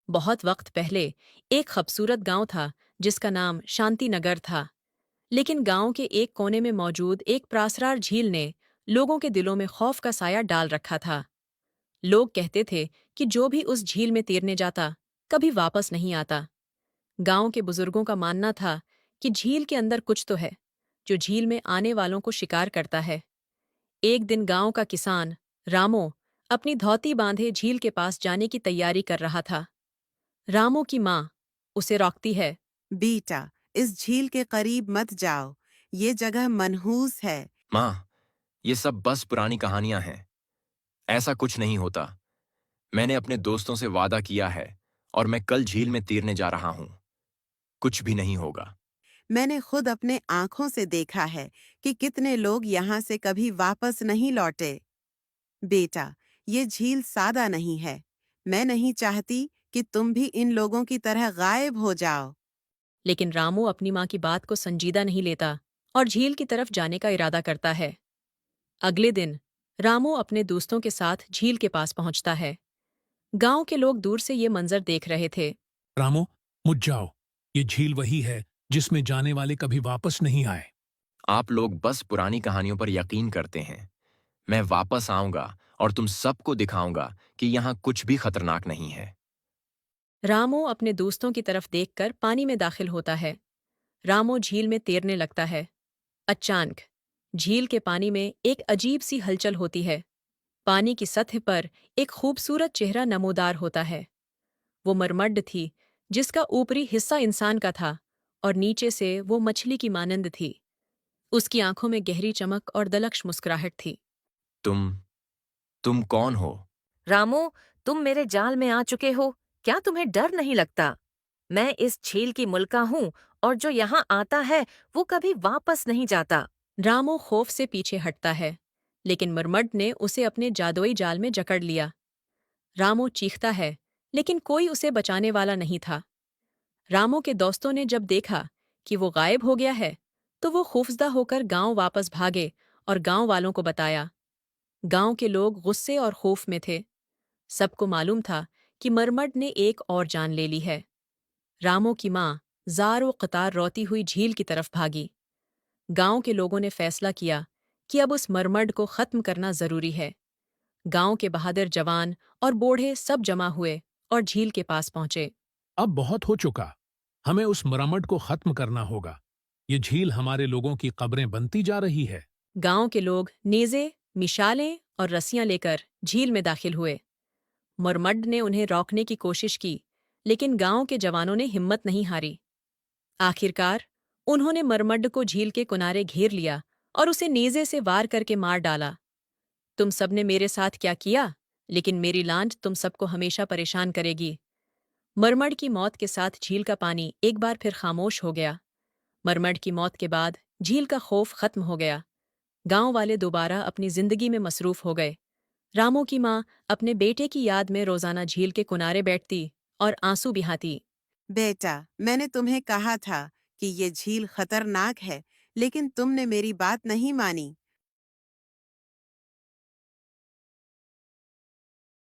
बहुत वक्त पहले एक खूबसूरत गांव था जिसका नाम शांति नगर था। लेकिन गांव के एक कोने में मौजूद एक प्रासरार झील ने लोगों के दिलों में खौफ का साया डाल रखा था। लोग कहते थे कि जो भी उस झील में तैरने जाता कभी वापस नहीं आता। गांव के बुजुर्गों का मानना था कि झील के अंदर कुछ तो है जो झील में आने वालों को शिकार करता है। एक दिन गांव का किसान रामो अपनी धोती बांधे झील के पास जाने की तैयारी कर रहा था। रामो की माँ उसे रोकती है। बेटा, इस झील के करीब मत जाओ। ये जगह मनहूस है। माँ, ये सब बस पुरानी कहानियां हैं। ऐसा कुछ नहीं होता। मैंने अपने दोस्तों से वादा किया है और मैं कल झील में तैरने जा रहा हूँ। कुछ भी नहीं होगा। मैंने खुद अपने आंखों से देखा है कि कितने लोग यहाँ से कभी वापस नहीं लौटे। बेटा, ये झील सादा नहीं है। मैं नहीं चाहती कि तुम भी इन लोगों की तरह गायब हो जाओ। लेकिन रामू अपनी माँ की बात को संजीदा नहीं लेता और झील की तरफ जाने का इरादा करता है। अगले दिन रामू अपने दोस्तों के साथ झील के पास पहुंचता है। गांव के लोग दूर से ये मंजर देख रहे थे। रामो, मुझ जाओ। ये झील वही है जिसमें जाने वाले कभी वापस नहीं आए। आप लोग बस पुरानी कहानियों पर यकीन करते हैं। मैं वापस आऊंगा और तुम सबको दिखाऊंगा कि यहाँ कुछ भी खतरनाक नहीं है। रामू अपने दोस्तों की तरफ देखकर पानी में दाखिल होता है। रामू झील में तैरने लगता है। अचानक झील के पानी में एक अजीब सी हलचल होती है। पानी की सतह पर एक खूबसूरत चेहरा नमोदार होता है। वो मरमड्ड थी जिसका ऊपरी हिस्सा इंसान का था और नीचे से वो मछली की मानंद थी। उसकी आंखों में गहरी चमक और दलक्ष मुस्कुराहट थी। तुम तुम कौन हो? रामू, तुम मेरे जाल में आ चुके हो। क्या तुम्हें डर नहीं लगता? मैं इस झील की मुल्का हूँ और जो यहाँ आता है वो कभी वापस नहीं जाता। रामो खौफ से पीछे हटता है, लेकिन मरमड्ड ने उसे अपने जादुई जाल में जकड़ लिया। रामो चीखता है, लेकिन कोई उसे बचाने वाला नहीं था। रामो के दोस्तों ने जब देखा कि वो गायब हो गया है, तो वो खौफजदा होकर गांव वापस भागे और गांव वालों को बताया। गांव के लोग गुस्से और खौफ में थे। सबको मालूम था कि मरमड ने एक और जान ले ली है। रामो की माँ जार व कतार रोती हुई झील की तरफ भागी। गांव के लोगों ने फैसला किया कि अब उस मरमड को खत्म करना जरूरी है। गांव के बहादुर जवान और बूढ़े सब जमा हुए और झील के पास पहुंचे। अब बहुत हो चुका। हमें उस मरम्मत को खत्म करना होगा। ये झील हमारे लोगों की कब्रें बनती जा रही है। गांव के लोग नेज़े, मिशालें और रस्सियां लेकर झील में दाखिल हुए। मरमड ने उन्हें रोकने की कोशिश की, लेकिन गांव के जवानों ने हिम्मत नहीं हारी। आखिरकार उन्होंने मरमड को झील के किनारे घेर लिया और उसे नेज़े से वार करके मार डाला। तुम सबने मेरे साथ क्या किया, लेकिन मेरी लांट तुम सबको हमेशा परेशान करेगी। मरमड की मौत के साथ झील का पानी एक बार फिर खामोश हो गया। मरमड की मौत के बाद झील का खौफ खत्म हो गया। गांव वाले दोबारा अपनी जिंदगी में मसरूफ हो गए। रामू की माँ अपने बेटे की याद में रोजाना झील के किनारे बैठती और आंसू बहाती। बेटा, मैंने तुम्हें कहा था कि ये झील खतरनाक है, लेकिन तुमने मेरी बात नहीं मानी।